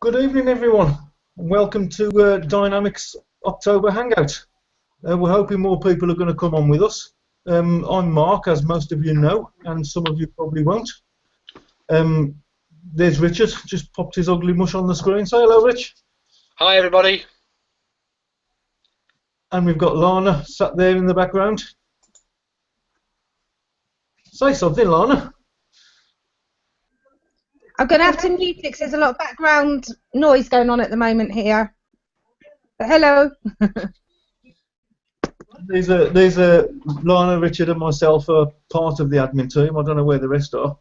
Good evening, everyone, and welcome to Dynamics October Hangout. We're hoping more people are going to come on with us. I'm Mark, as most of you know, and some of you probably won't. There's Richard, just popped his ugly mush on the screen. Say hello, Rich. Hi, everybody. And we've got Lana sat there in the background. Say something, Lana. I'm going to have to mute it because there's a lot of background noise going on at the moment here. But hello. There's a Lana, Richard, and myself are part of the admin team. I don't know where the rest are.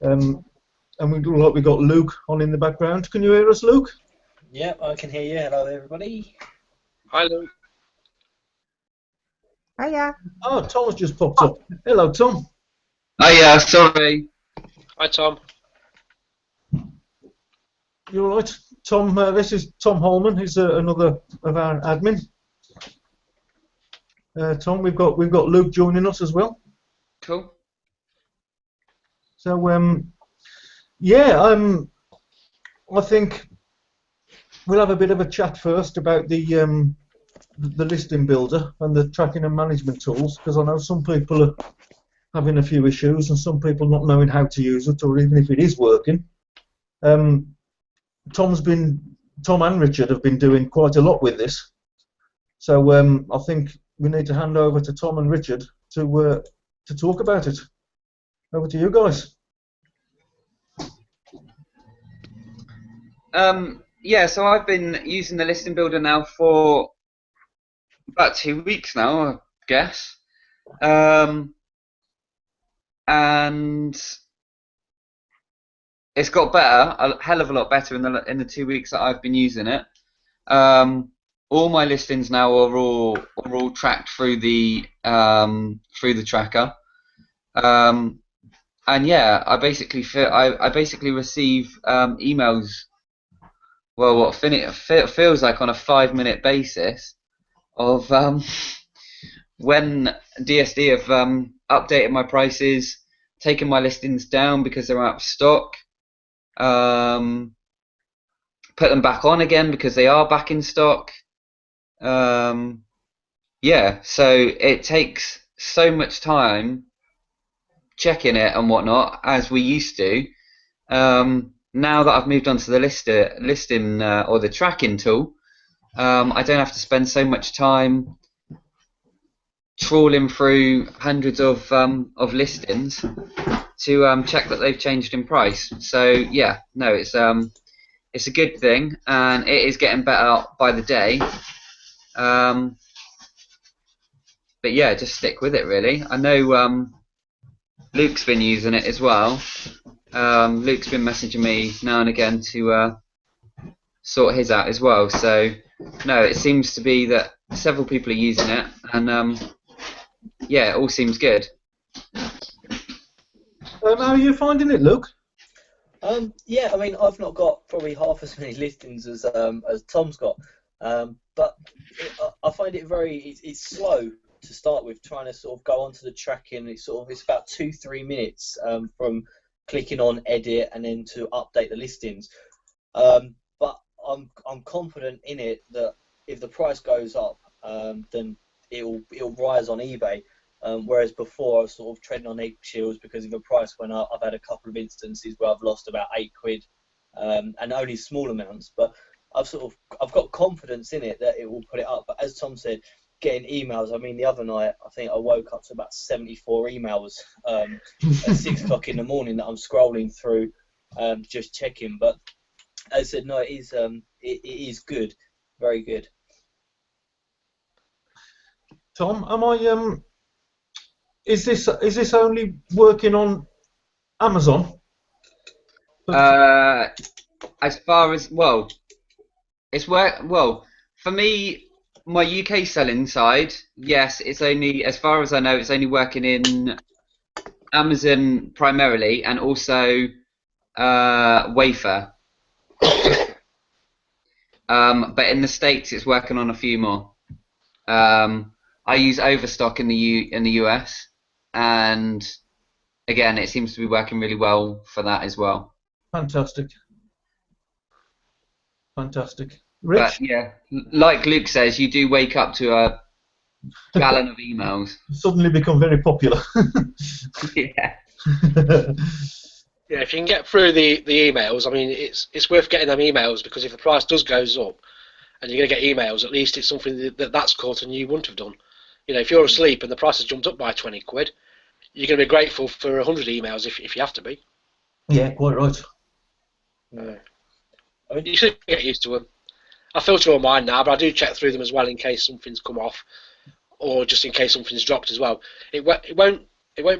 And we've got Luke on in the background. Can you hear us, Luke? Yep, I can hear you. Hello, everybody. Hi, Luke. Hiya. Oh, Tom's just popped up. Hello, Tom. Hiya, sorry. Hi, Tom. You all right? Tom, this is Tom Holman. He's another of our admin. Tom, we've got Luke joining us as well. Cool. So yeah, I think we'll have a bit of a chat first about the listing builder and the tracking and management tools, because I know some people are having a few issues and some people not knowing how to use it, or even if it is working. Tom and Richard have been doing quite a lot with this, so I think we need to hand over to Tom and Richard to talk about it. Over to you guys. Yeah, so I've been using the listing builder now for about 2 weeks now, I guess. And it's got better, a hell of a lot better in the 2 weeks that I've been using it. All my listings now are all tracked through the tracker. And yeah, I basically receive emails. Well, what feels like on a 5-minute basis of when DSD have updated my prices, taken my listings down because they're out of stock, put them back on again because they are back in stock. Yeah, so it takes so much time checking it and whatnot as we used to. Now that I've moved on to the listing or the tracking tool, I don't have to spend so much time trawling through hundreds of listings to check that they've changed in price. So yeah, no, it's a good thing, and it is getting better by the day. But yeah, just stick with it, really. I know Luke's been using it as well. Luke's been messaging me now and again to sort his out as well. So no, it seems to be that several people are using it, and yeah, it all seems good. How are you finding it, Luke? Yeah, I mean, I've not got probably half as many listings as Tom's got, but I find it it's slow to start with, trying to sort of go onto the tracking. It's about 2-3 minutes from clicking on edit and then to update the listings. But I'm confident in it that if the price goes up, then it'll rise on eBay. Whereas before I was sort of treading on eggshells because if the price went up. I've had a couple of instances where I've lost about £8, and only small amounts. But I've got confidence in it that it will put it up. But as Tom said, getting emails. I mean, the other night I think I woke up to about 74 emails at 6 o'clock in the morning that I'm scrolling through, just checking. But as I said, no, it is good, very good. Tom, is this only working on Amazon? As far as it's for me. My UK selling side, yes, it's only, as far as I know, it's only working in Amazon primarily, and also Wayfair. But in the States, it's working on a few more. I use Overstock in the US, and again, it seems to be working really well for that as well. Fantastic. Fantastic. But Rich, yeah, like Luke says, you do wake up to a gallon of emails. suddenly become very popular. Yeah. Yeah, if you can get through the emails, I mean, it's worth getting them emails because if the price does goes up and you're going to get emails, at least it's something that's caught and you wouldn't have done. You know, if you're asleep and the price has jumped up by 20 quid, you're going to be grateful for 100 emails if you have to be. Yeah, quite right. Yeah. You should get used to them. I filter all mine now, but I do check through them as well in case something's come off, or just in case something's dropped as well. It won't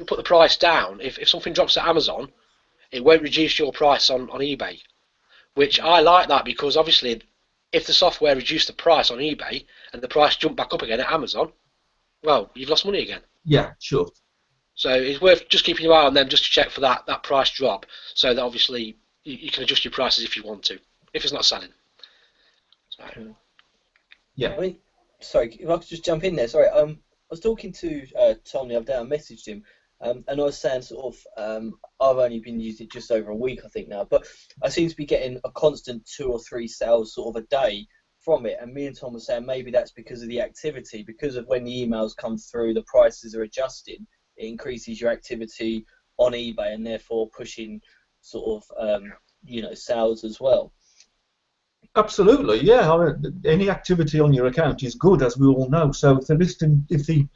put the price down. If something drops at Amazon, it won't reduce your price on eBay, which I like that because obviously, if the software reduced the price on eBay and the price jumped back up again at Amazon, well, you've lost money again. Yeah, sure. So it's worth just keeping your eye on them just to check for that price drop, so that obviously you can adjust your prices if you want to, if it's not selling. So. Yeah. I mean, sorry, if I could just jump in there. Sorry, I was talking to Tom the other day. I messaged him, and I was saying sort of I've only been using it just over a week, I think now, but I seem to be getting a constant 2 or 3 sales sort of a day from it. And me and Tom were saying maybe that's because of the activity, because of when the emails come through, the prices are adjusting. It increases your activity on eBay and therefore pushing sort of sales as well. Absolutely, yeah. I mean, any activity on your account is good, as we all know. So if the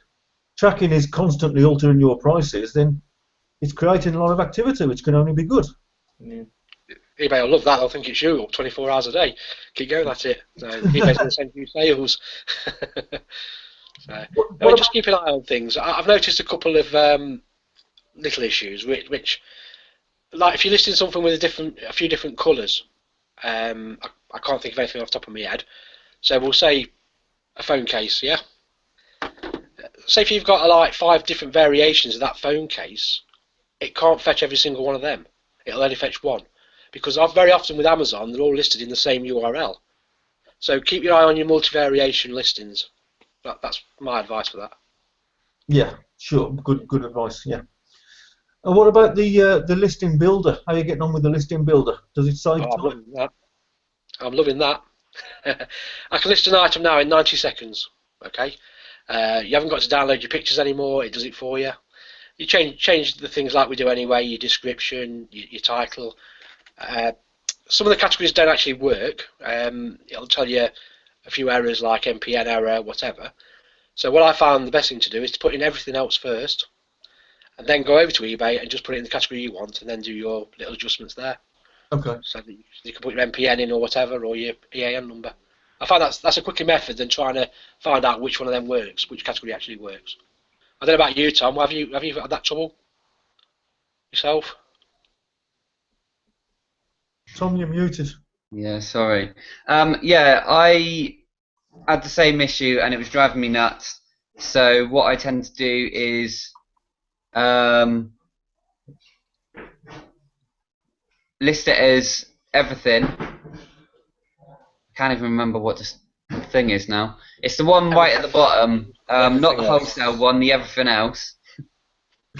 tracking is constantly altering your prices, then it's creating a lot of activity, which can only be good. Yeah. eBay will love that. They'll think it's you 24 hours a day. Keep going at it. So eBay's going to send you sales. So, just keep an eye on things. I've noticed a couple of little issues, which, like if you're listing something with a few different colours, I can't think of anything off the top of my head. So we'll say a phone case, yeah? Say if you've got like 5 different variations of that phone case, it can't fetch every single one of them. It'll only fetch one. Because very often with Amazon, they're all listed in the same URL. So keep your eye on your multi-variation listings. That's my advice for that. Yeah, sure. Good advice. Yeah. And what about the listing builder? How are you getting on with the listing builder? Does it save time? I'm loving that. I can list an item now in 90 seconds. Okay. You haven't got to download your pictures anymore. It does it for you. You change the things like we do anyway. Your description, your title. Some of the categories don't actually work. It'll tell you a few errors like MPN error, whatever. So what I found the best thing to do is to put in everything else first, and then go over to eBay and just put it in the category you want, and then do your little adjustments there. Okay. So that you can put your MPN in or whatever, or your EAN number. I find that's a quicker method than trying to find out which one of them works, which category actually works. I don't know about you, Tom. Have you had that trouble yourself? Tom, you're muted. Yeah, sorry. Yeah, I had the same issue and it was driving me nuts. So what I tend to do is list it as everything. Can't even remember what the thing is now. It's the one right at the bottom, not the wholesale one, the everything else.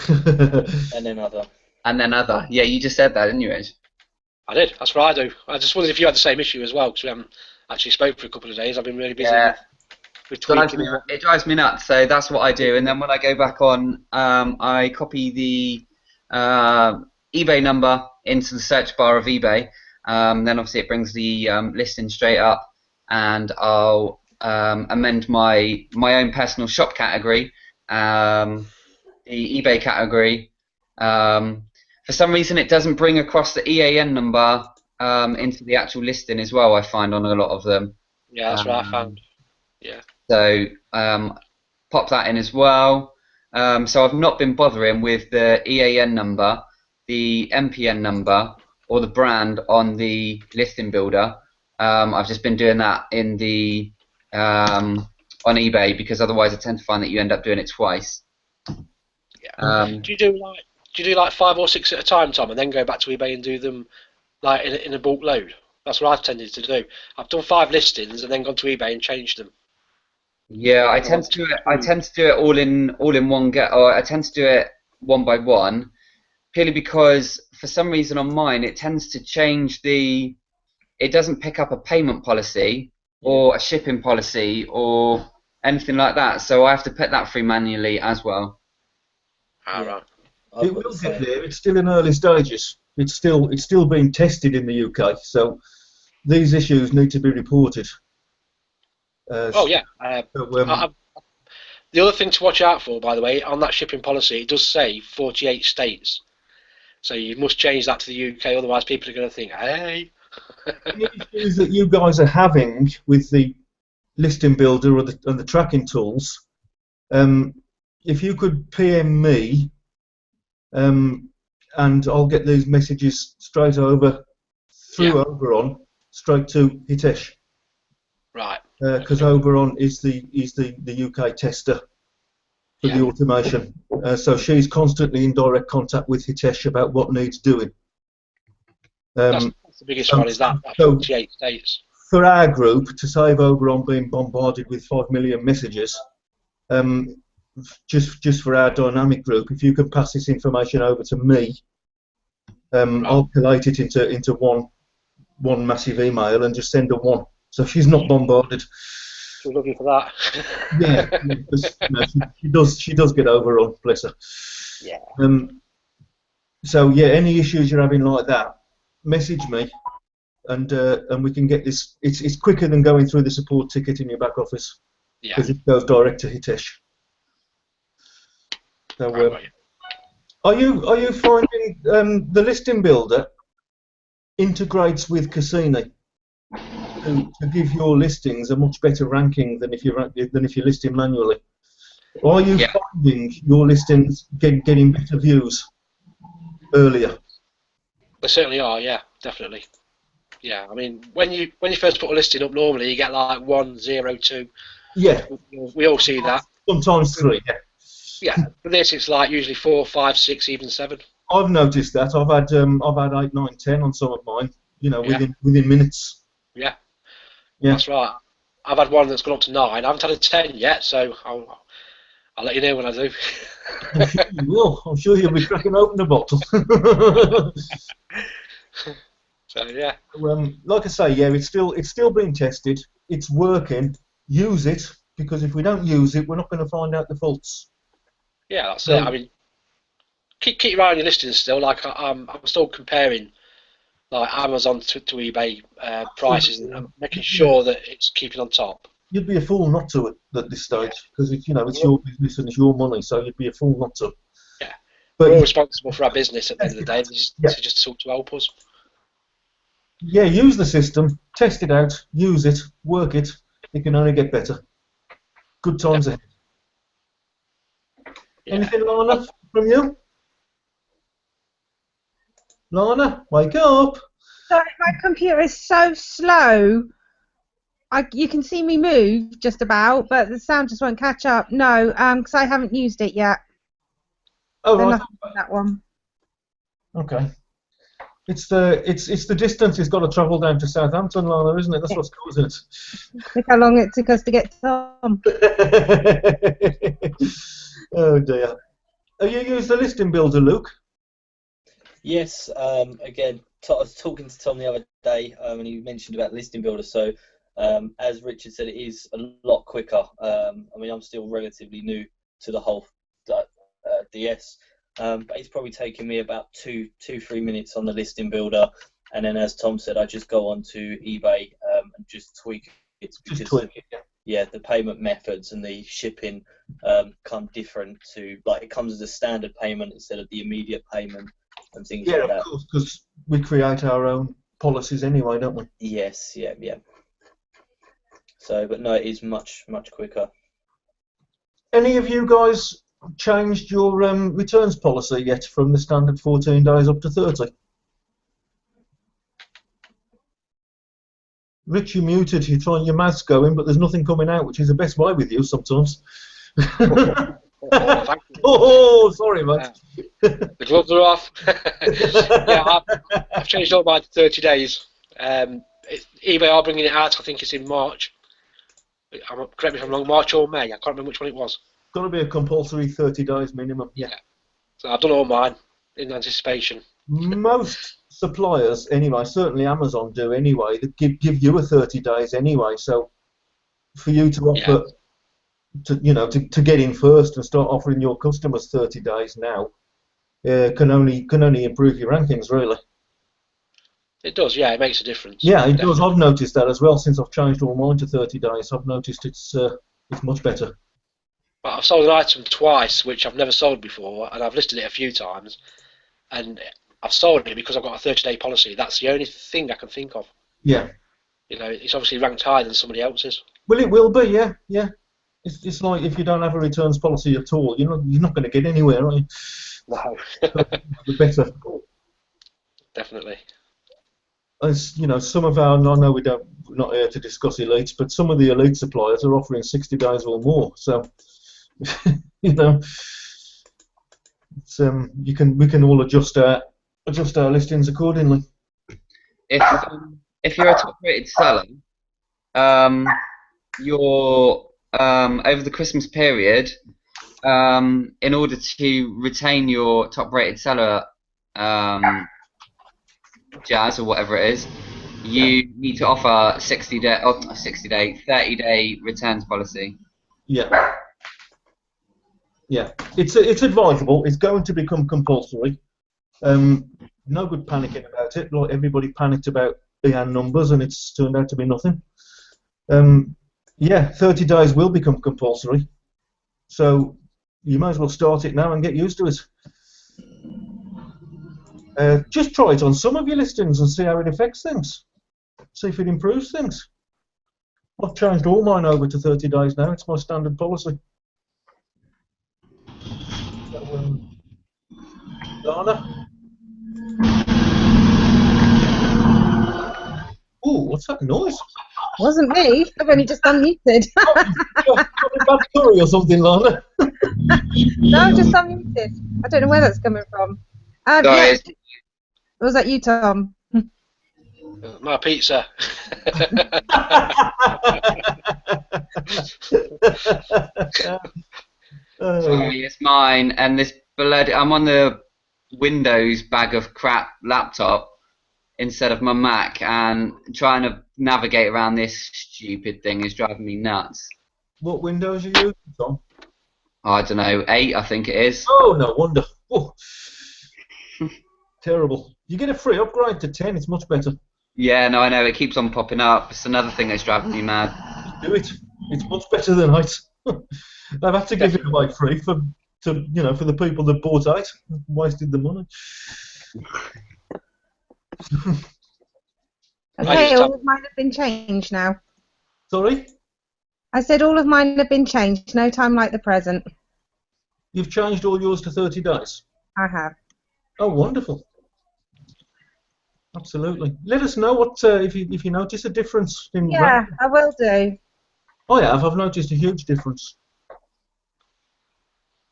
And then other. And then other. Yeah, you just said that, didn't you, Edge? I did. That's what I do. I just wondered if you had the same issue as well, because we haven't actually spoke for a couple of days. I've been really busy with tweaking. It drives me nuts, so that's what I do. And then when I go back on, I copy the eBay number into the search bar of eBay. Then obviously it brings the listing straight up, and I'll amend my own personal shop category, the eBay category. For some reason, it doesn't bring across the EAN number into the actual listing as well. I find on a lot of them. Yeah, that's what I found. Yeah. So pop that in as well. So I've not been bothering with the EAN number, the MPN number, or the brand on the listing builder. I've just been doing that in the on eBay, because otherwise I tend to find that you end up doing it twice. Yeah. Do you do like 5 or 6 at a time, Tom, and then go back to eBay and do them like in a bulk load? That's what I've tended to do. I've done 5 listings and then gone to eBay and changed them. Yeah, I tend to do it. I tend to do it all in one go. Or I tend to do it one by one, purely because for some reason on mine it tends to change the it doesn't pick up a payment policy or a shipping policy or anything like that. So I have to put that through manually as well. Ah, Yeah. right. I've It got will the get same. there. It's still in early stages. It's still being tested in the UK. So these issues need to be reported. Oh yeah. So, The other thing to watch out for, by the way, on that shipping policy, it does say 48 states. So you must change that to the UK, otherwise people are going to think, hey. any issues that you guys are having with the listing builder or and the tracking tools, if you could PM me, and I'll get these messages straight over through Yeah. Oberon straight to Hitesh, Right. because Okay. Oberon is the UK tester for Yeah. the automation. So she's constantly in direct contact with Hitesh about what needs doing. That's Um, the biggest so, one, is that so 48 states. for our group to save Oberon being bombarded with 5 million messages, just for our dynamic group, if you can pass this information over to me, Right. I'll collate it into one massive email and just send her one, so she's not bombarded. We're looking for that. Yeah, because she does get overrun, bless her. Yeah. So yeah, any issues you're having like that, message me, and we can get this. It's quicker than going through the support ticket in your back office, Yeah. because it goes direct to Hitesh. So, Right. are you finding the listing builder integrates with Cassini to give your listings a much better ranking than if you're listing manually? Or are you Yeah. finding your listings getting better views earlier? They certainly are, yeah, definitely. Yeah, I mean, when you first put a listing up, normally you get like 1, 0, 2. Yeah, We all see that. sometimes 3. Yeah. Yeah, for this it's like usually 4, 5, 6, even 7. I've noticed that. I've had 8, 9, 10 on some of mine. Yeah. Within minutes. Yeah, Yeah. that's right. I've had one that's gone up to 9. I haven't had a 10 yet, so I'll let you know when I do. I'm sure you will. I'm sure you'll be cracking open a bottle. So yeah. Like I say, yeah, it's still being tested. It's working. Use it, because if we don't use it, we're not going to find out the faults. Yeah, that's it. I mean, keep your eye on your listings still. Like I'm still comparing like Amazon to eBay prices and making sure that it's keeping on top. You'd be a fool not to at this stage, because it's your business and it's your money, so you'd be a fool not to. Yeah, But we're all responsible for our business at the end of the day. This Yeah. is just a tool to help us. yeah, use the system, test it out, use it, work it. It can only get better. Good times ahead. Yeah. Anything, Lana, from you? Lana, wake up. Sorry, my computer is so slow. You can see me move just about, but the sound just won't catch up. No, because I haven't used it yet. Oh, So right. nothing on that one. Okay. It's the distance it's got to travel down to Southampton, Lana, isn't it? That's what's causing it. Look how long it took us to get to Tom. Oh dear. Have you used the listing builder, Luke? Yes, again, I was talking to Tom the other day, and he mentioned about listing builder. So, as Richard said, it is a lot quicker. I mean, I'm still relatively new to the whole DS, but it's probably taken me about 3 minutes on the listing builder, and then, as Tom said, I just go on to eBay and just tweak it, because Just tweak it, yeah. yeah, the payment methods and the shipping come different to, like, it comes as a standard payment instead of the immediate payment and things Yeah, like of that. course, because we create our own policies anyway, don't we? Yes, yeah. So, but no, it is much quicker. Any of you guys changed your returns policy yet from the standard 14 days up to 30? Rich, you muted. You're trying your mouth's going, but there's nothing coming out, which is the best way with you sometimes. Thank you. Oh, sorry, mate. The gloves are off. Yeah, I've changed all mine to 30 days. eBay are bringing it out. I think it's in March. Correct me if I'm wrong. March or May. I can't remember which one it was. Got to be a compulsory 30 days minimum. Yeah. So I've done all mine in anticipation. Most suppliers anyway, certainly Amazon do anyway, that give you a 30 days anyway. So for you to offer to get in first and start offering your customers 30 days now can only improve your rankings, really. It does, yeah. It makes a difference. Yeah, it does. Definitely. I've noticed that as well since I've changed all mine to 30 days. I've noticed it's much better. But I've sold an item twice, which I've never sold before, and I've listed it a few times, and I've sold it because I've got a 30-day policy. That's the only thing I can think of. Yeah. You know, it's obviously ranked higher than somebody else's. Well, it will be. Yeah, yeah. It's like if you don't have a returns policy at all, you're not going to get anywhere, are you? No. The better. Definitely. As you know, some of our, I know we're not here to discuss elites, but some of the elite suppliers are offering 60 days or more. So, you know, it's, we can all adjust our listings accordingly. If you're a top rated seller, you're over the Christmas period, in order to retain your top rated seller jazz or whatever it is, you need to offer 30-day returns policy. Yeah. Yeah, it's advisable. It's going to become compulsory. No good panicking about it. Like everybody panicked about the numbers, and it's turned out to be nothing. Yeah, 30 days will become compulsory. So you might as well start it now and get used to it. Just try it on some of your listings and see how it affects things. See if it improves things. I've changed all mine over to 30 days now. It's my standard policy. So, Dana? Ooh, what's that noise? Wasn't me. I've only just unmuted. Bad curry or something, Lana? No, just unmuted. I don't know where that's coming from. Sorry, Yeah. Was that you, Tom? My pizza. Sorry, it's mine, and this bloody. I'm on the Windows bag of crap laptop instead of my Mac, and trying to navigate around this stupid thing is driving me nuts. What Windows are you using, Tom? I don't know, 8 I think it is. Oh, no wonder. Oh. Terrible. You get a free upgrade to 10, it's much better. Yeah, no, I know, it keeps on popping up. It's another thing that's driving me mad. Just do it. It's much better than 8. They've had to give it away free for the people that bought 8, wasted the money. Okay, all of mine have been changed now. Sorry? I said all of mine have been changed. No time like the present. You've changed all yours to 30 days? I have. Oh, wonderful. Absolutely. Let us know what if you notice a difference in Yeah, I will do. I have. I've noticed a huge difference.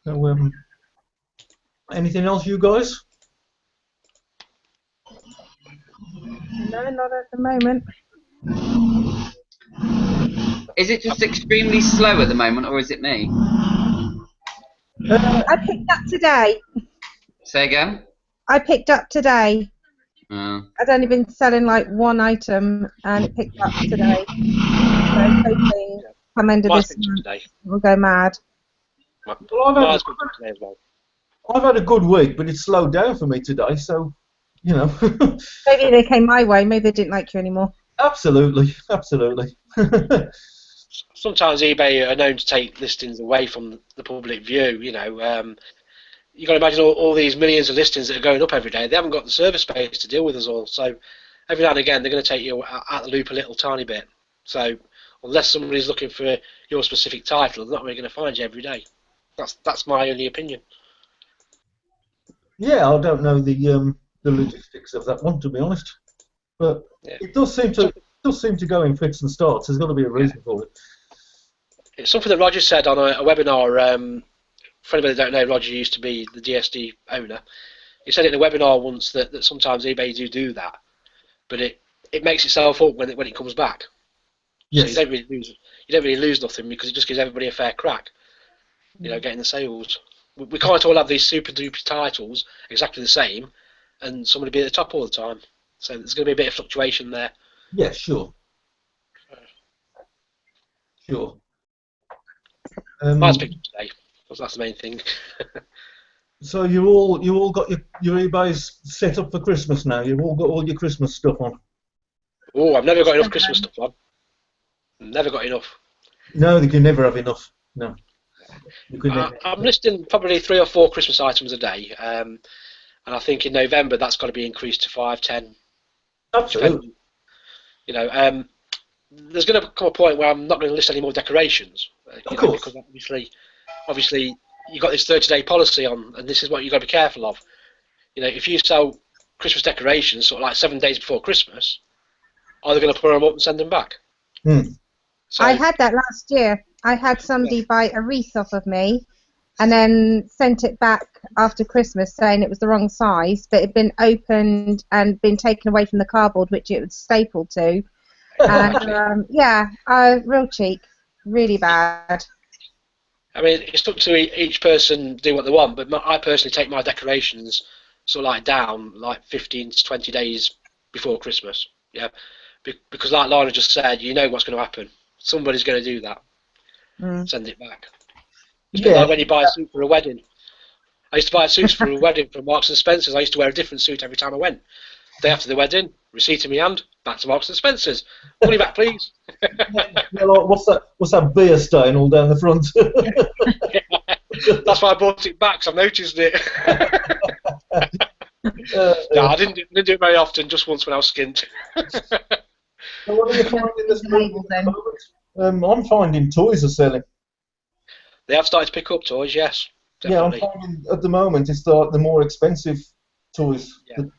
So, anything else, you guys? No, not at the moment. Is it just extremely slow at the moment, or is it me? I picked up today. Say again? I picked up today. Oh. I'd only been selling like one item, and it picked up today. So I'm hoping come end of Mine's this been month, today. we'll go mad. Well, Mine's been today as well. I've had a good week, but it's slowed down for me today, so, you know. Maybe they came my way. Maybe they didn't like you anymore. Absolutely, absolutely. Sometimes eBay are known to take listings away from the public view. You know, you got to imagine all these millions of listings that are going up every day. They haven't got the server space to deal with us all. So every now and again, they're going to take you out the loop a little tiny bit. So unless somebody's looking for your specific title, they're not really going to find you every day. That's my only opinion. Yeah, I don't know the logistics of that one, to be honest, but Yeah. it does seem to go in fits and starts. There's got to be a reason for it. It's something that Roger said on a webinar. For anybody that don't know, Roger used to be the DSD owner. He said in a webinar once that sometimes eBay do that, but it makes itself up when it comes back. Yes. So you don't really lose nothing because it just gives everybody a fair crack. You know, getting the sales. We can't all have these super duper titles exactly the same, and somebody be at the top all the time. So there's going to be a bit of fluctuation there. Yeah, sure. Sure. Mine's picked up today, because that's the main thing. So you all got your eBays set up for Christmas now. You've all got all your Christmas stuff on. Oh, I've never got enough Christmas stuff on. Never got enough. No, you can never have enough. No. You can never. I'm listing probably 3 or 4 Christmas items a day, and I think in November that's got to be increased to 5, 10. Absolutely. You know, there's going to come a point where I'm not going to list any more decorations. Of course. Because obviously you've got this 30-day policy on, and this is what you've got to be careful of. You know, if you sell Christmas decorations sort of like 7 days before Christmas, are they going to put them up and send them back? So, I had that last year. I had somebody buy a wreath off of me and then sent it back after Christmas saying it was the wrong size, but it had been opened and been taken away from the cardboard, which it was stapled to. And real cheek. Really bad. I mean, it's up to each person to do what they want, but I personally take my decorations sort of like down like 15 to 20 days before Christmas. Yeah, because like Lana just said, you know what's going to happen. Somebody's going to do that. Send it back. It's a bit like when you buy a suit for a wedding. I used to buy suits for a wedding from Marks and Spencer's. I used to wear a different suit every time I went. Day after the wedding, receipt in my hand, back to Marks and Spencer's. Money back, please. What's that beer stain all down the front? That's why I bought it back, because I've noticed it. No, I didn't do it very often, just once when I was skint. So what are you finding this moment at the moment? I'm finding toys are selling. They have started to pick up toys, yes. Definitely. Yeah, I'm finding at the moment it's the more expensive toys, the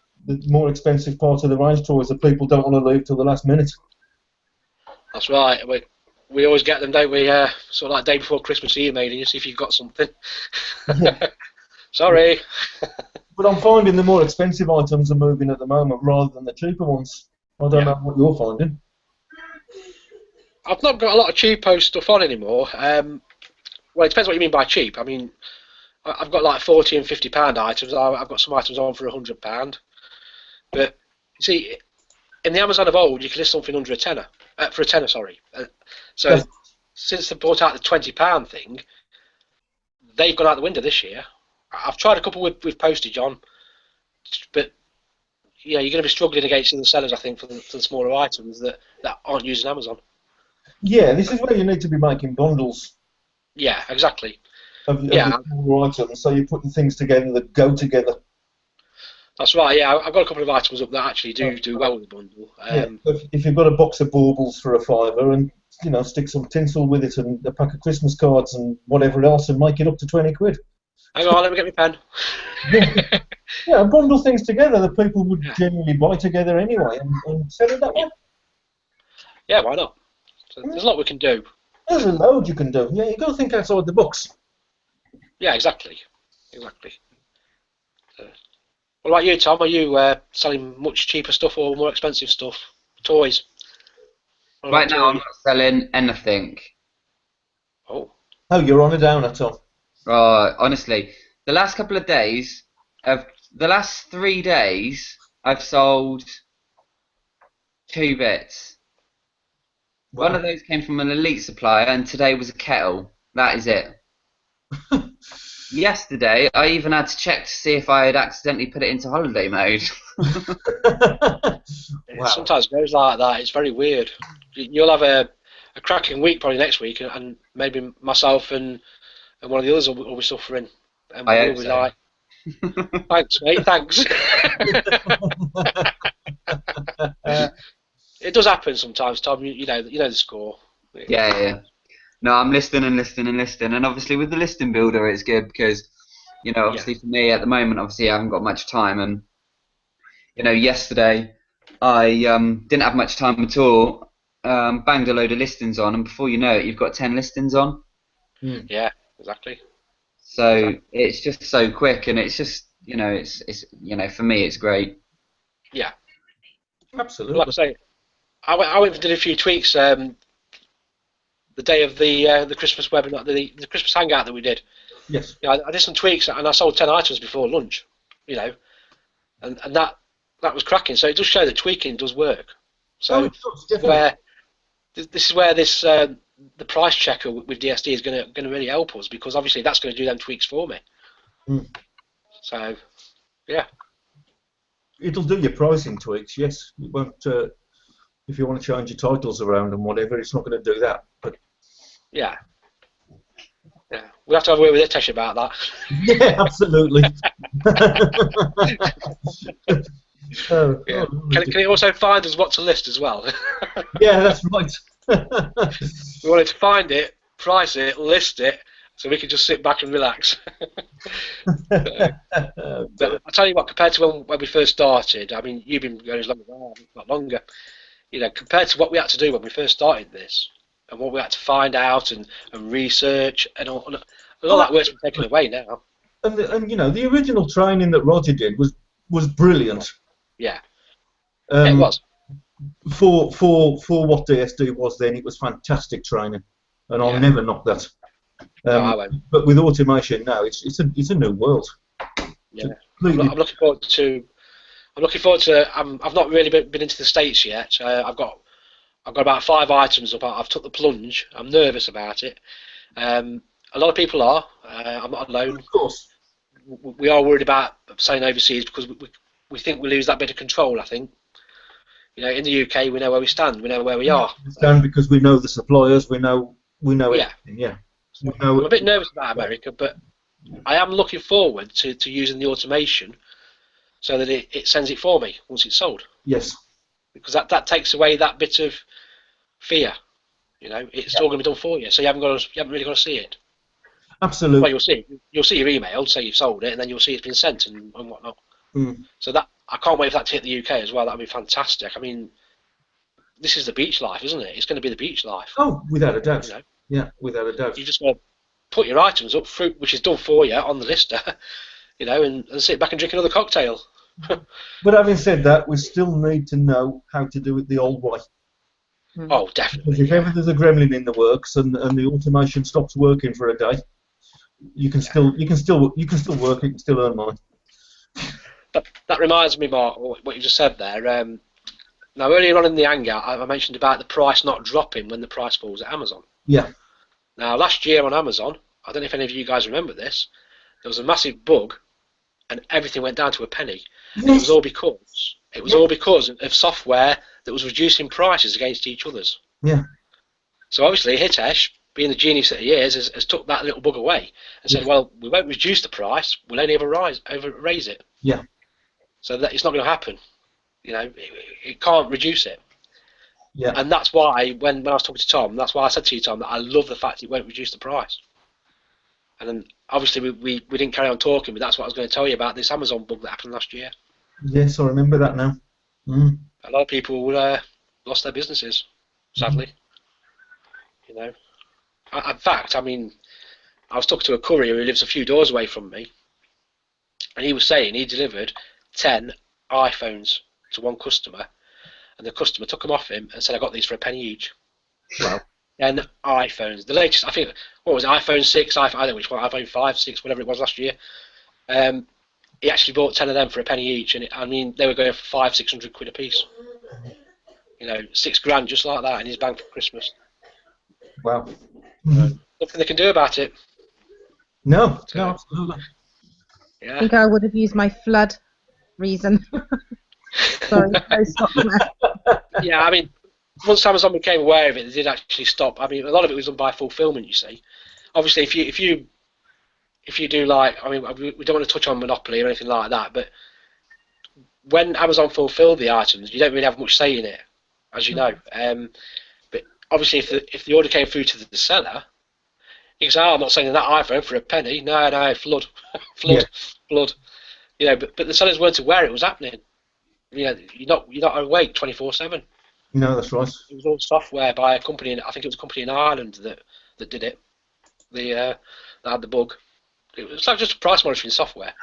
more expensive part of the range toys that people don't want to leave till the last minute. That's right. We always get them, don't we? Sort of like day before Christmas emailing you, see if you've got something. Yeah. Sorry. But I'm finding the more expensive items are moving at the moment rather than the cheaper ones. I don't know what you're finding. I've not got a lot of cheapo stuff on anymore. Well, it depends what you mean by cheap. I mean, I've got like £40 and £50 items. I've got some items on for £100. But you see, in the Amazon of old, you can list something under a tenner. For a tenner, sorry. So since they brought out the £20 thing, they've gone out the window this year. I've tried a couple with postage on, but yeah, you're going to be struggling against the sellers, I think, for the smaller items that aren't using Amazon. Yeah, this is where you need to be making bundles. Yeah, exactly. Of the smaller items, so you're putting things together that go together. That's right. Yeah, I've got a couple of items up that actually do well with the bundle. If you've got a box of baubles for £5 and stick some tinsel with it and a pack of Christmas cards and whatever else and make it up to £20. Hang on, let me get my pen. Yeah, bundle things together that people would genuinely buy together anyway and sell it that way. Yeah, why not? So there's a lot we can do. There's a load you can do. Yeah, you got to think outside the box. Yeah, exactly. What about you, Tom? Are you selling much cheaper stuff or more expensive stuff? Toys? Right now, I'm not selling anything. Oh, you're on a downer, Tom. Honestly, the last 3 days, I've sold 2 bits. Wow. One of those came from an elite supplier, and today was a kettle. That is it. Yesterday, I even had to check to see if I had accidentally put it into holiday mode. Wow. Sometimes it goes like that. It's very weird. You'll have a cracking week probably next week, and maybe myself and one of the others will be suffering. And we'll be like, thanks, mate, thanks. It does happen sometimes, Tom. You know the score. Yeah. No, I'm listing, and obviously with the listing builder, it's good because, obviously for me at the moment, obviously I haven't got much time, and yesterday I didn't have much time at all. Banged a load of listings on, and before you know it, you've got 10 listings on. Yeah, exactly. So it's just so quick, and it's just it's for me it's great. Yeah, Absolutely. like I say, I went and did a few tweaks. The day of the Christmas webinar, the Christmas Hangout that we did. Yes. I did some tweaks and I sold 10 items before lunch. and that was cracking. So it does show that tweaking does work. So Oh, it does, definitely. this is where this the price checker with DSD is going to really help us, because obviously that's going to do them tweaks for me. Mm. So yeah, It'll do your pricing tweaks, yes. It won't. If you want to change your titles around and whatever, it's not going to do that. But yeah. We have to have a word with Hitesh about that. yeah, absolutely. Yeah. Can it also find us what to list as well? Yeah, that's right. We wanted to find it, price it, list it, so we could just sit back and relax. But I tell you what, compared to when we first started, I mean, you've been going as long as I have, if not longer. You know, compared to what we had to do when we first started this, and what we had to find out and research, and all that work's been taken away now. And you know, the original training that Roger did was brilliant. Yeah, it was. For what DSD was then, it was fantastic training, and I'll never knock that. No, I won't. But with automation now, it's a new world. Yeah, I'm looking forward to. I've not really been into the States yet. I've got about 5 items up. I've took the plunge. I'm nervous about it. A lot of people are. I'm not alone. Of course. We are worried about saying overseas because we think we lose that bit of control. I think. You know, in the UK, we know where we stand. We know where we are. We stand because we know the suppliers. We know Yeah. everything. Yeah. So I'm a bit nervous about America, but I am looking forward to using the automation so that it sends it for me once it's sold. Yes. Because that takes away that bit of fear. You know, it's all going to be done for you, so you haven't really got to see it. Absolutely. Well, you'll see your email, say you've sold it, and then you'll see it's been sent and whatnot. Mm. So that I can't wait for that to hit the UK as well. That'd be fantastic. I mean, this is the beach life, isn't it? It's going to be the beach life. Oh, without a doubt. You know? Yeah, without a doubt. You just got to put your items up, fruit which is done for you on the lister, you know, and sit back and drink another cocktail. But having said that, we still need to know how to do it the old way. Oh, definitely. Because if ever there's a gremlin in the works and the automation stops working for a day, you can still work it and still earn money. That reminds me, Mark, what you just said there. Now, earlier on in the Hangout, I mentioned about the price not dropping when the price falls at Amazon. Yeah. Now, last year on Amazon, I don't know if any of you guys remember this, there was a massive bug, and everything went down to a penny. Yes. And it was all because of software that was reducing prices against each other's. Yeah. So obviously, Hitesh, being the genius that he is, has took that little bug away and said, well, we won't reduce the price, we'll only ever raise it. Yeah. So that it's not going to happen. You know, it can't reduce it. Yeah. And that's why, when I was talking to Tom, that's why I said to you, Tom, that I love the fact it won't reduce the price. And then, obviously, we didn't carry on talking, but that's what I was going to tell you about this Amazon bug that happened last year. Yes, I remember that now. Mm. A lot of people lost their businesses, sadly. You know. In fact, I mean, I was talking to a courier who lives a few doors away from me, and he was saying he delivered 10 iPhones to one customer, and the customer took them off him and said, I got these for a penny each. Wow. 10 iPhones. The latest, I think, what was it, iPhone 6, I don't know which one, iPhone 5, 6, whatever it was last year. He actually bought 10 of them for a penny each, and I mean, they were going for £500-600 a piece. You know, £6,000 just like that in his bank for Christmas. Wow. Nothing they can do about it. No, absolutely. Yeah. I think I would have used my flood reason. Sorry, no stop there. Yeah, I mean, once Amazon became aware of it, they did actually stop. I mean, a lot of it was done by fulfillment, you see. Obviously, if you do, like, I mean, we don't want to touch on monopoly or anything like that, but when Amazon fulfilled the items, you don't really have much say in it, as you know. But obviously, if the order came through to the seller, you can say, oh, I'm not selling that iPhone for a penny. No, flood. Flood. You know, but the sellers weren't aware it was happening. You know, you're not awake 24/7. No, that's right. It was all software by a company. I think it was a company in Ireland that did it. That had the bug. It was like just price monitoring software.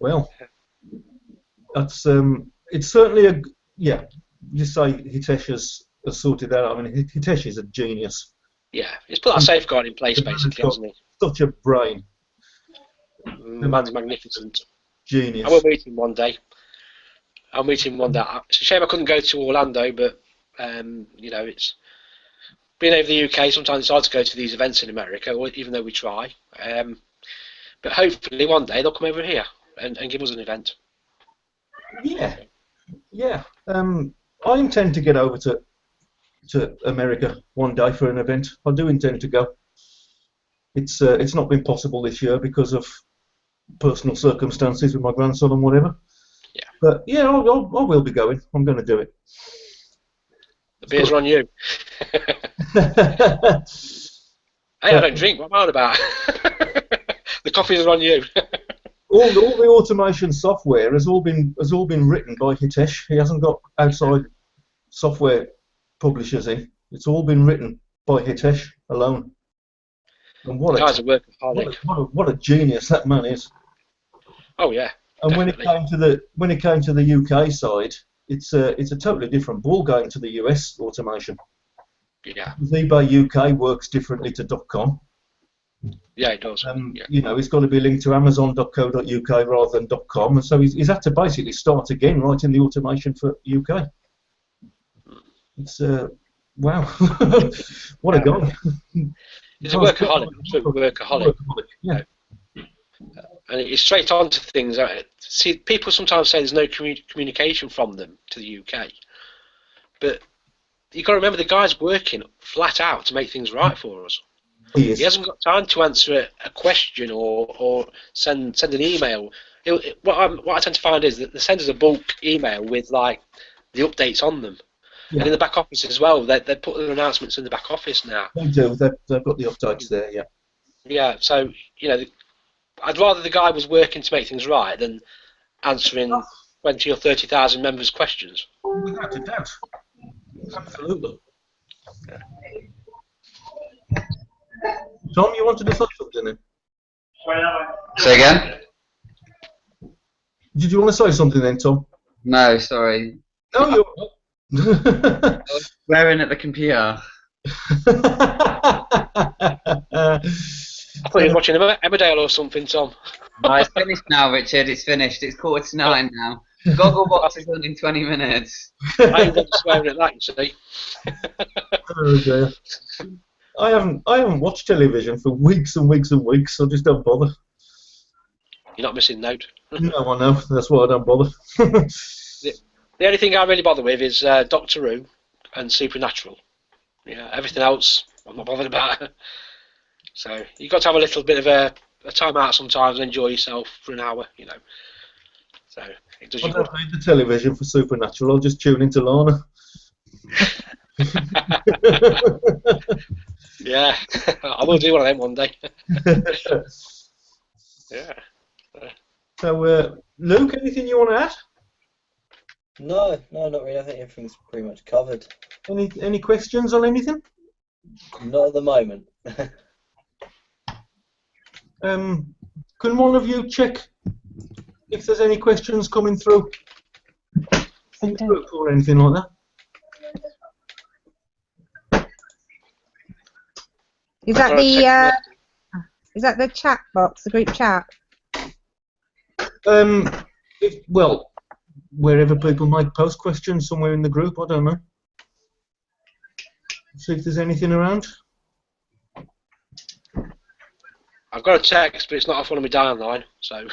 Well, that's it's certainly You say Hitesh has sorted that out. I mean, Hitesh is a genius. Yeah, he's put that safeguard in place, basically, hasn't he? Such a brain. The man's magnificent. Genius. I will meet him one day. I'll meet him one day. It's a shame I couldn't go to Orlando, but you know, it's being over the UK. Sometimes it's hard to go to these events in America, even though we try. But hopefully one day they'll come over here and give us an event. Yeah, yeah. I intend to get over to America one day for an event. I do intend to go. It's not been possible this year because of personal circumstances with my grandson and whatever. Yeah. But yeah, I will be going. I'm going to do it. The beers are on you. Hey, I don't drink. What am I on about? The coffees are on you. all the automation software has all been written by Hitesh. He hasn't got outside software publishers in. It's all been written by Hitesh alone. And The guy's a workaholic. what a genius that man is. Oh yeah. And Definitely. when it came to the UK side, it's a totally different ball game to the US automation. Yeah. eBay UK works differently to .com. Yeah, it does. Yeah. You know, it's got to be linked to Amazon.co.uk rather than .com, and so he's had to basically start again writing the automation for UK. It's wow, what a guy! He's a workaholic, absolute workaholic. Yeah. And it's straight on to things. See, people sometimes say there's no communication from them to the UK, but you've got to remember the guy's working flat out to make things right for us. He is. He hasn't got time to answer a question or send an email. What I tend to find is that they send us a bulk email with like the updates on them. Yeah. And in the back office as well, they put their announcements in the back office now. They do. They've got the updates there. Yeah. Yeah, so you know, I'd rather the guy was working to make things right than answering 20 or 30,000 members' questions. Without a doubt. Absolutely. Tom, you wanted to say something then? Say again? Did you want to say something then, Tom? No, sorry. No, you're. I was swearing at the computer. I thought you were watching Emmerdale or something, Tom. No, it's finished now, Richard. It's finished. It's 9:45 now. Gogglebox is done in 20 minutes. I ain't got to swearing at that, you see. Oh dear. I haven't watched television for weeks and weeks and weeks. So I just don't bother. You're not missing note. No, I know. That's why I don't bother. The only thing I really bother with is Doctor Who and Supernatural. Yeah, everything else I'm not bothered about. So you've got to have a little bit of a time out sometimes and enjoy yourself for an hour, you know. So it does I you don't good. need the television for Supernatural. I'll just tune into Lana. Yeah, I will do one of them one day. Yeah. So, Luke, anything you want to add? No, not really. I think everything's pretty much covered. Any questions on anything? Not at the moment. Can one of you check if there's any questions coming through in the group or anything like that? Is that the chat box, the group chat? Well, wherever people might post questions somewhere in the group, I don't know. See if there's anything around. I've got a text, but it's not off one of my dial line, so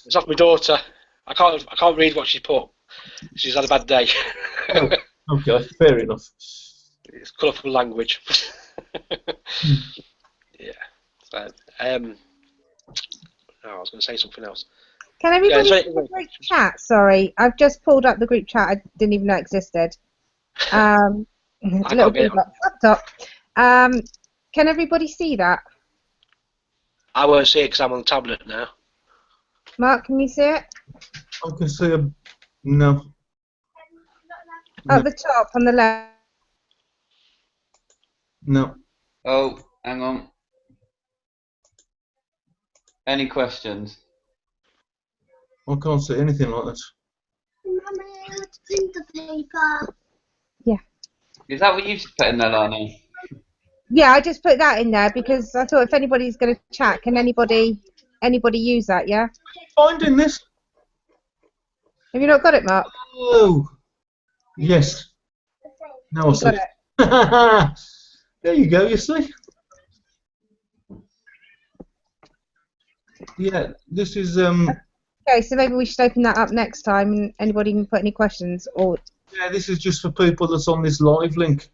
it's off my daughter. I can't read what she's put. She's had a bad day. Oh, okay, fair enough. It's colourful language. Yeah. So, I was going to say something else. Can everybody Yeah, see the group chat? Sorry, I've just pulled up the group chat. I didn't even know it existed. It's a little bit up top. Can everybody see that? I won't see it because I'm on the tablet now. Mark, can you see it? I can see a no. At the top on the left. No. Oh, hang on. Any questions? I can't see anything like that. Yeah. Is that what you've put in there, Lana? Yeah, I just put that in there because I thought if anybody's going to chat, can anybody use that? Yeah. Finding this? Have you not got it, Mark? Oh, yes. Now I You see. got it. There you go. You see. Yeah, this is Okay, so maybe we should open that up next time, and anybody can put any questions. Or yeah, this is just for people that's on this live link.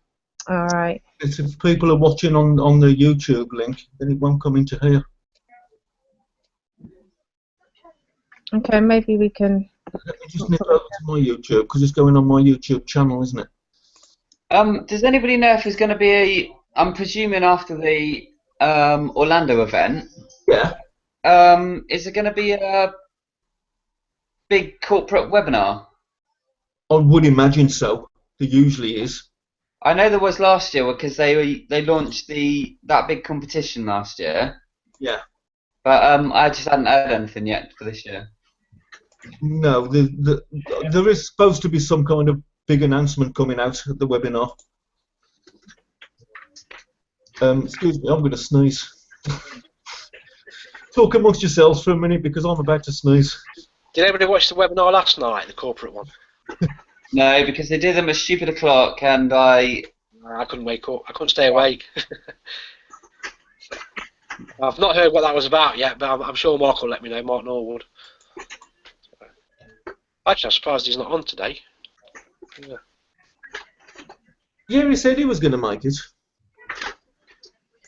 all right. It's if people are watching on the YouTube link, then it won't come into here. Okay, maybe we can. Let me just nip over to my YouTube because it's going on my YouTube channel, isn't it? Does anybody know if there's going to be I'm presuming after the Orlando event, Yeah. is there going to be a big corporate webinar? I would imagine so. There usually is. I know there was last year because they launched that big competition last year. Yeah. But I just hadn't heard anything yet for this year. No, there is supposed to be some kind of big announcement coming out at the webinar. Excuse me, I'm going to sneeze. Talk amongst yourselves for a minute because I'm about to sneeze. Did anybody watch the webinar last night, the corporate one? No, because they did them at stupid o'clock, and I couldn't wake up. I couldn't stay awake. I've not heard what that was about yet, but I'm sure Mark will let me know, Mark Norwood. Actually, I'm surprised he's not on today. Yeah, he said he was going to make it.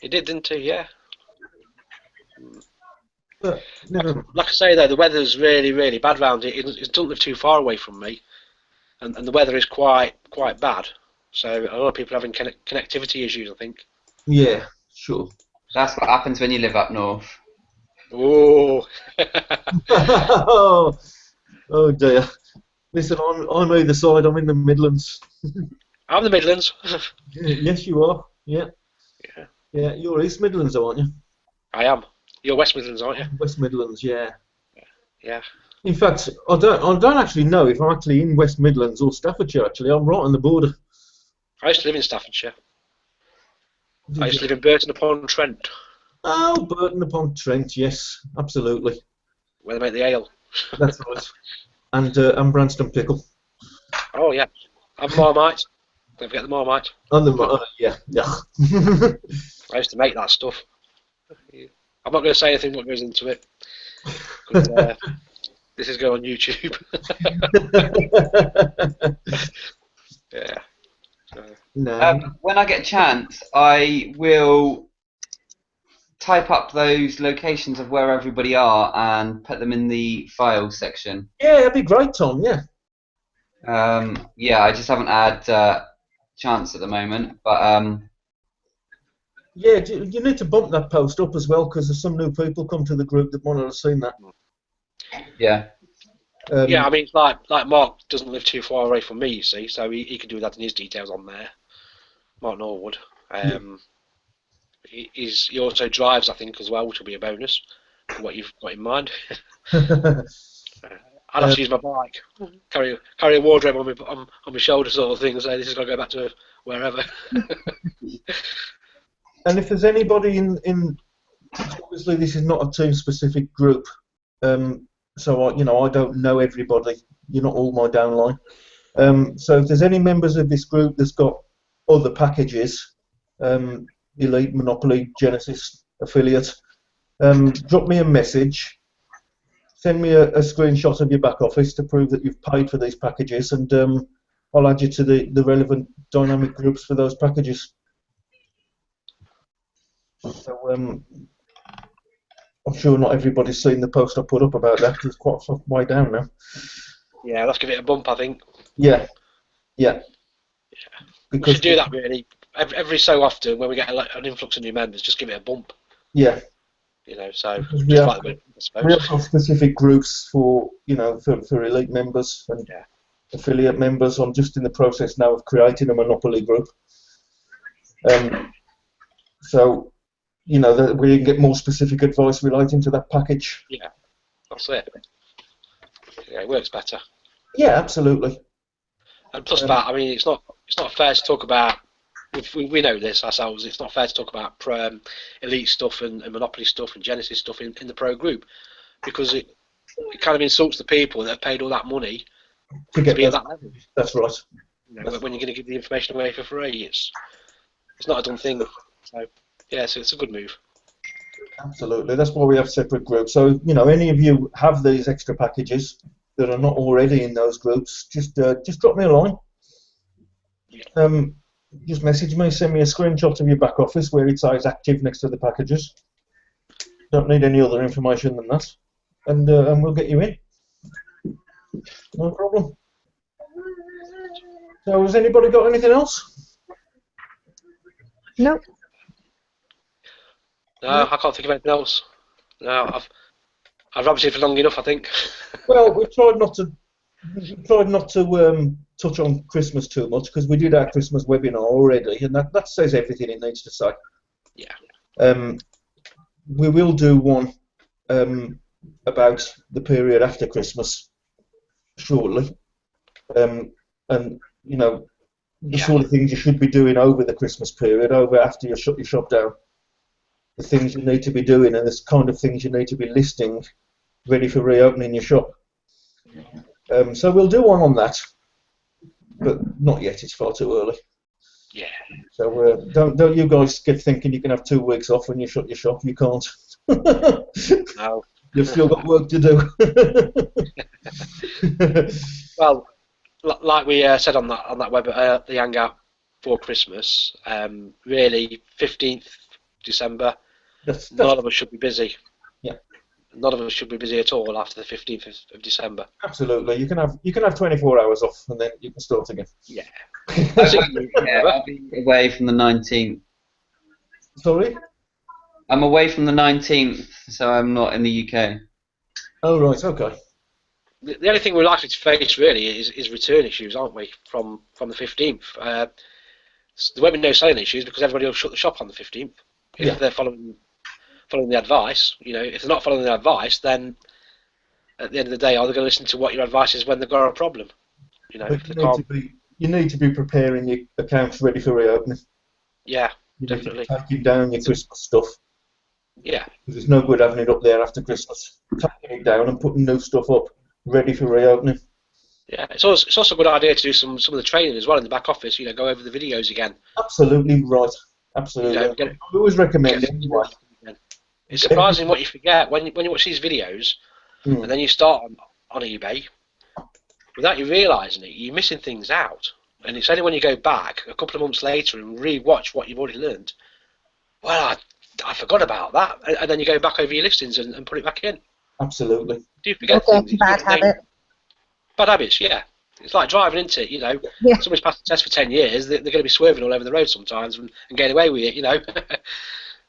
He did, didn't he? Yeah. But never. Like I say, though, the weather's really, really bad round here. It doesn't live too far away from me, and the weather is quite bad. So a lot of people are having connectivity issues, I think. Yeah, sure. that's what happens when you live up north. Oh. Oh dear. Listen, I'm either side. I'm in the Midlands. I'm the Midlands. Yes, you are. Yeah. Yeah. Yeah, you're East Midlands, aren't you? I am. You're West Midlands, aren't you? West Midlands, yeah. Yeah. In fact, I don't actually know if I'm actually in West Midlands or Staffordshire. Actually, I'm right on the border. I used to live in Staffordshire. I used to live in Burton upon Trent, Oh, Burton upon Trent. Yes, absolutely. where they make the ale. That's right. And Branston Pickle. Oh yeah. And Marmite. Don't forget the Marmite. And yeah. I used to make that stuff. I'm not going to say anything what goes into it. 'Cause, this is going on YouTube. Yeah. No. When I get a chance, I will type up those locations of where everybody are and put them in the files section. Yeah, that'd be great, Tom. Yeah. Yeah, I just haven't had chance at the moment, but Yeah, you need to bump that post up as well because there's some new people come to the group that might not have seen that. yeah. Yeah, I mean, it's like Mark doesn't live too far away from me, you see, so he can do that in his details on there. Mark Norwood. He also drives, I think, as well, which will be a bonus for what you've got in mind. I'd have to use my bike, carry a wardrobe on my shoulder, sort of thing, and say this is going to go back to wherever. And if there's anybody in obviously this is not a team-specific group, so I don't know everybody. You're not all my downline. So if there's any members of this group that's got other packages, Elite, Monopoly, Genesis, Affiliate, drop me a message. Send me a screenshot of your back office to prove that you've paid for these packages, and I'll add you to the relevant dynamic groups for those packages. So I'm sure not everybody's seen the post I put up about that because it's quite a way down now. Yeah, let's give it a bump, I think. Yeah. We should do that really. Every so often, when we get an influx of new members, just give it a bump. Yeah. So We just have, like the I suppose. we have got specific groups for for elite members and affiliate members. I'm just in the process now of creating a Monopoly group. So that we can get more specific advice relating to that package. Yeah, that's it. Yeah, it works better. Yeah, absolutely. And plus that, I mean, it's not fair to talk about we know this ourselves. It's not fair to talk about elite stuff and Monopoly stuff and Genesis stuff in the pro group, because it kind of insults the people that have paid all that money to to get be at those. that level. That's right. You know, when you're going to give the information away for free, it's not a done thing. So yeah, so it's a good move. Absolutely. That's why we have separate groups. So, any of you have these extra packages that are not already in those groups, just drop me a line. Just message me, send me a screenshot of your back office where it says active next to the packages. Don't need any other information than that. And we'll get you in. No problem. So has anybody got anything else? Nope. No, I can't think of anything else. No, I've rubbed it for long enough, I think. Well, we tried not to touch on Christmas too much, because we did our Christmas webinar already, and that says everything it needs to say. Yeah. We will do one about the period after Christmas shortly, and the sort of things you should be doing over the Christmas period, over after you shut your shop down. The things you need to be doing, and the kind of things you need to be listing ready for reopening your shop. So we'll do one on that, but not yet. It's far too early. Yeah. So don't you guys get thinking you can have 2 weeks off when you shut your shop. You can't. No. You've still got work to do. Well, like we said on that web, the Hangout for Christmas, really 15th December. None of us should be busy. Yeah. None of us should be busy at all after the 15th of December. Absolutely. You can have 24 hours off, and then you can start again. Yeah. I'll be away from the 19th. Sorry? I'm away from the 19th, so I'm not in the UK. Oh, right, okay. The only thing we're likely to face really is return issues, aren't we, from the 15th? There won't be no selling issues because everybody will shut the shop on the 15th if they're following the advice. If they're not following the advice, then at the end of the day, are they going to listen to what your advice is when they've got a problem? You need to be preparing your accounts ready for reopening. Yeah, you definitely. Need to taking down your Christmas stuff. Yeah. Because there's no good having it up there after Christmas. Taking it down and putting new stuff up ready for reopening. Yeah, it's also a good idea to do some of the training as well in the back office. Go over the videos again. Absolutely right. Absolutely. I always recommend it. It's surprising what you forget when you watch these videos, and then you start on eBay. Without you realising it, you're missing things out. And it's only when you go back a couple of months later and re-watch what you've already learned. Well, I forgot about that, and then you go back over your listings and put it back in. Absolutely. Do you forget things? Bad habit. Bad habits, yeah. It's like driving into it, Yeah. Somebody's passed the test for 10 years, they're going to be swerving all over the road sometimes and getting away with it,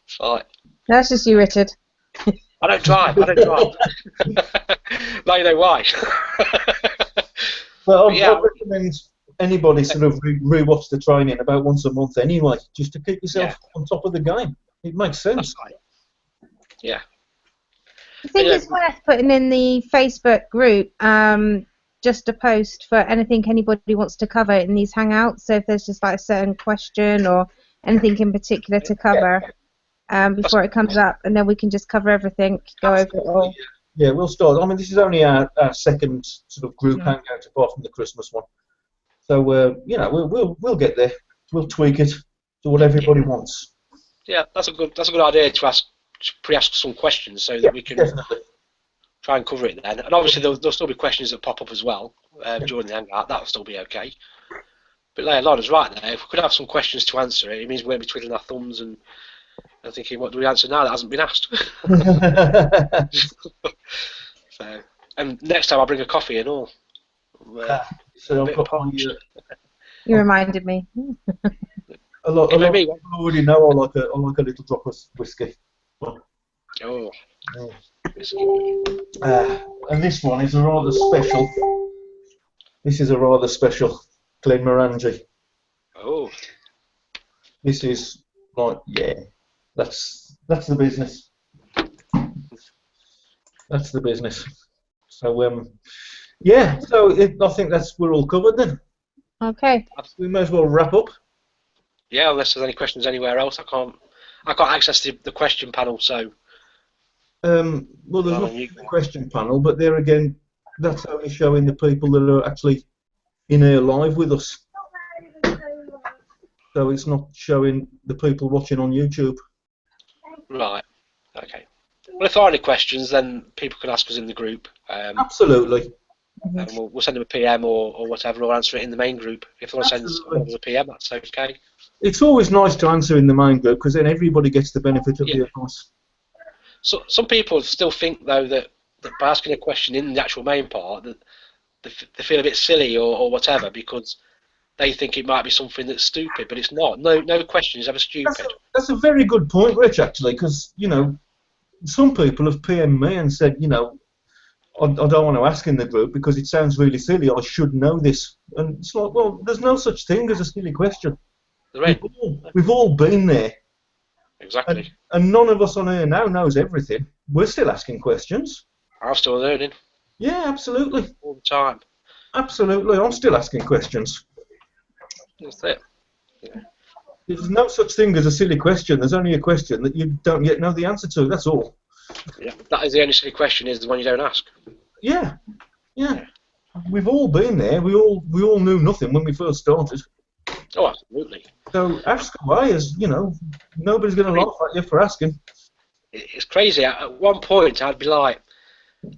It's like... That's just you, Richard. I don't drive. Now you know why. Well, I recommend anybody sort of re-watch the training about once a month anyway, just to keep yourself on top of the game. It makes sense. That's right. Yeah. I think it's worth putting in the Facebook group just a post for anything anybody wants to cover in these Hangouts. So if there's just like a certain question or anything in particular to cover before it comes up, and then we can just cover everything, go over it all. Yeah, we'll start. I mean, this is only our second sort of group Hangout apart from the Christmas one. So we'll get there. We'll tweak it to what everybody wants. Yeah, that's a good idea to pre-ask some questions so that we can try and cover it then. And obviously there'll still be questions that pop up as well during the Hangout. That'll still be okay. But Lana's right there. If we could have some questions to answer it means we won't be twiddling our thumbs and thinking, what do we answer now that hasn't been asked? So, and next time I'll bring a coffee and all. So I've got my, you reminded me. A lot of people already know I like a little drop of whiskey. Oh. And this one is a rather special. This is a rather special Glenmorangie. Oh. This is like, that's the business. That's the business. So so I think we're all covered then. Okay. We may as well wrap up. Yeah, unless there's any questions anywhere else, I can't access the question panel, so Well, there's well, nothing in the question panel, but there again, that's only showing the people that are actually in here live with us. So it's not showing the people watching on YouTube. right, okay. Well, if there are any questions, then people can ask us in the group. Absolutely. And we'll send them a PM or whatever, or answer it in the main group. If they want to send us a PM, that's okay. It's always nice to answer in the main group because then everybody gets the benefit of the advice. So some people still think though that by asking a question in the actual main part that they feel a bit silly or whatever because they think it might be something that's stupid, but it's not. No question is ever stupid. That's a very good point, Rich, actually, because, you know, some people have PM'd me and said, you know, I don't want to ask in the group because it sounds really silly. I should know this. And it's like, well, there's no such thing as a silly question. We've all been there. Exactly. And none of us on here now knows everything. We're still asking questions. I'm still learning. Yeah, absolutely. All the time. Absolutely. I'm still asking questions. That's it. Yeah. There's no such thing as a silly question. There's only a question that you don't yet know the answer to. That's all. Yeah, that is the only silly question, is the one you don't ask. Yeah. We've all been there. We all knew nothing when we first started. Oh, absolutely. So ask away, as you know, nobody's going to laugh at you for asking. It's crazy. At one point, I'd be like,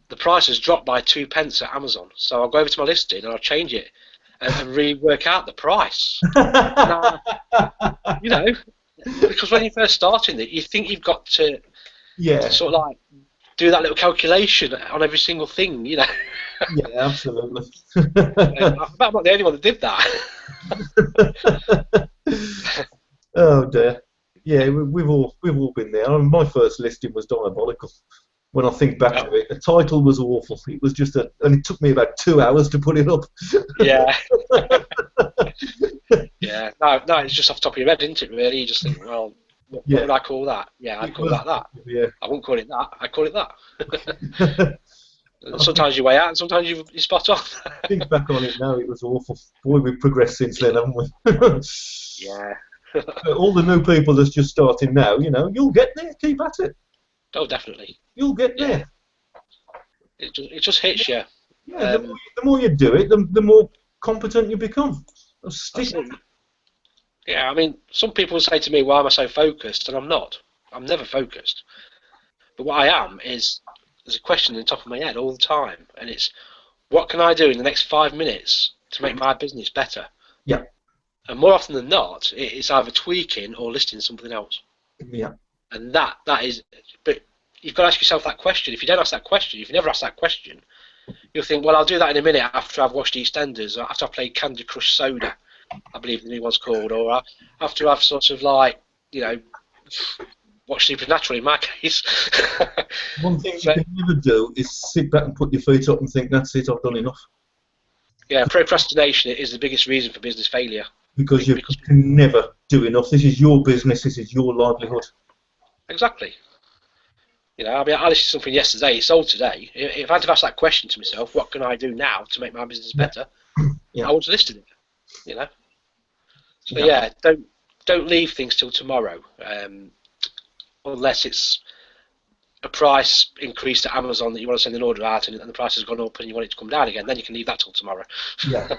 the price has dropped by 2 pence at Amazon, so I'll go over to my listing and I'll change it and rework out the price. You know, because when you're first starting it, you think you've got to sort of like do that little calculation on every single thing, you know. Yeah, absolutely. I'm not the only one that did that. Oh dear. Yeah, we've all been there. I mean, my first listing was diabolical. When I think back to it, the title was awful. It was just and it took me about 2 hours to put it up. Yeah. Yeah. No, it's just off the top of your head, isn't it? Really, you just think, well, what would I call that? Yeah, I'd call that. Yeah. I wouldn't call it that. I'd call it that. Sometimes you way out, and sometimes you spot on. Think back on it now, it was awful. Boy, we've progressed since then, haven't we? Yeah. All the new people that's just starting now, you know, you'll get there. Keep at it. Oh, definitely. You'll get there. It just hits you. Yeah, the more you do it, the more competent you become. Stick. Yeah, I mean, some people say to me, why am I so focused? And I'm not. I'm never focused. But what I am is, there's a question in the top of my head all the time, and it's, what can I do in the next 5 minutes to make my business better? Yeah. And more often than not, it's either tweaking or listing something else. Yeah. And that is, but you've got to ask yourself that question. If you don't ask that question, if you never ask that question, you'll think, well, I'll do that in a minute after I've watched EastEnders, or after I've played Candy Crush Soda, I believe the new one's called, or after I've sort of like, you know, watched Supernatural in my case. One thing you can never do is sit back and put your feet up and think, that's it, I've done enough. Yeah, procrastination is the biggest reason for business failure. Because you can never do enough. This is your business, this is your livelihood. Exactly. You know, I mean, I listened to something yesterday, it sold today. If I had to ask that question to myself, what can I do now to make my business better? Yeah. I would have listed it, you know. So don't leave things till tomorrow, unless it's a price increase at Amazon that you want to send an order out and the price has gone up and you want it to come down again. Then you can leave that till tomorrow. Yeah.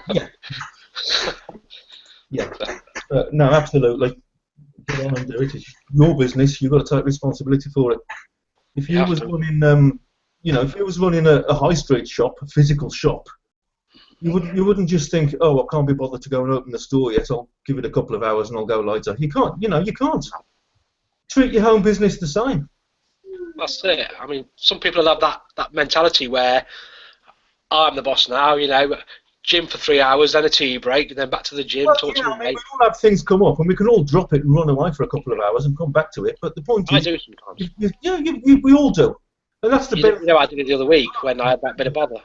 No, absolutely. Get on and do it. It's your business. You've got to take responsibility for it. If you was running, if you was running a high street shop, a physical shop, you wouldn't just think, oh, I can't be bothered to go and open the store yet. I'll give it a couple of hours and I'll go later. You can't. You can't. Treat your home business the same. That's it. I mean, some people have that mentality where I'm the boss now. You know, gym for 3 hours, then a tea break, and then back to the gym. Talk to we all have things come up, and we can all drop it and run away for a couple of hours and come back to it. But the point is, I do sometimes. We all do, and that's the benefit. You know, I did it the other week when I had that bit of bother.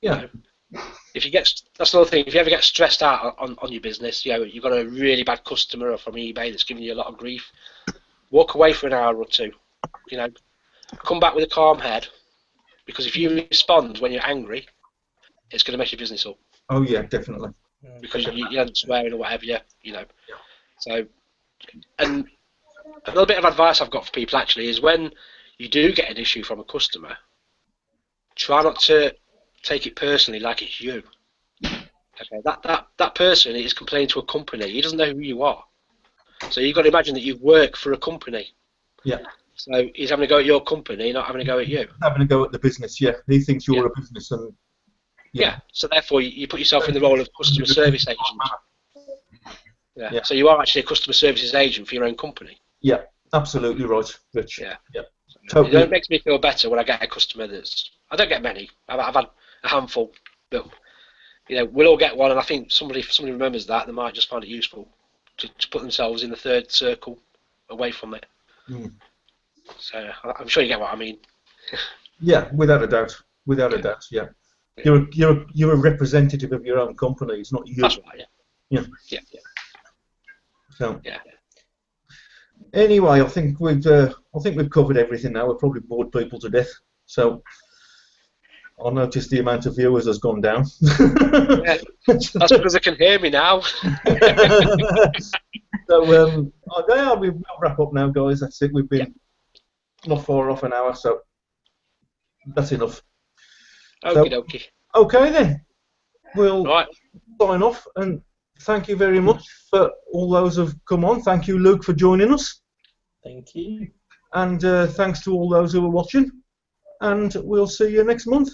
Yeah. If you get, that's another thing. If you ever get stressed out on your business, you know, you've got a really bad customer from eBay that's giving you a lot of grief. Walk away for an hour or two. You know, come back with a calm head, because if you respond when you're angry, it's going to mess your business up. Oh yeah, definitely. Because you end up swearing or whatever, you know. So And a little bit of advice I've got for people actually is when you do get an issue from a customer, try not to take it personally like it's you. Okay, that person is complaining to a company. He doesn't know who you are. So you've got to imagine that you work for a company. Yeah. So he's having a go at your company, not having a go at you. Having a go at the business, yeah. He thinks you're a business, and yeah. So therefore, you put yourself in the role of customer service agent. Yeah. So you are actually a customer services agent for your own company. Yeah, absolutely right, Rich. Yeah. Totally. It makes me feel better when I get a customer that's. I don't get many. I've had a handful, but we'll all get one, and I think if somebody remembers that, they might just find it useful to put themselves in the third circle away from it. Mm. So I'm sure you get what I mean. Yeah, without a doubt. Without a doubt, yeah. You're a representative of your own company. It's not you. That's right. Yeah. So. Yeah. Anyway, I think we've covered everything now. We've probably bored people to death. So I noticed the amount of viewers has gone down. Yeah. That's because they can hear me now. So we'll wrap up now, guys. That's it. We've been not far off an hour, so that's enough. Okie dokie. Okay then. We'll Right. sign off, and thank you very much for all those who've come on. Thank you, Luke, for joining us. Thank you. And thanks to all those who are watching. And we'll see you next month.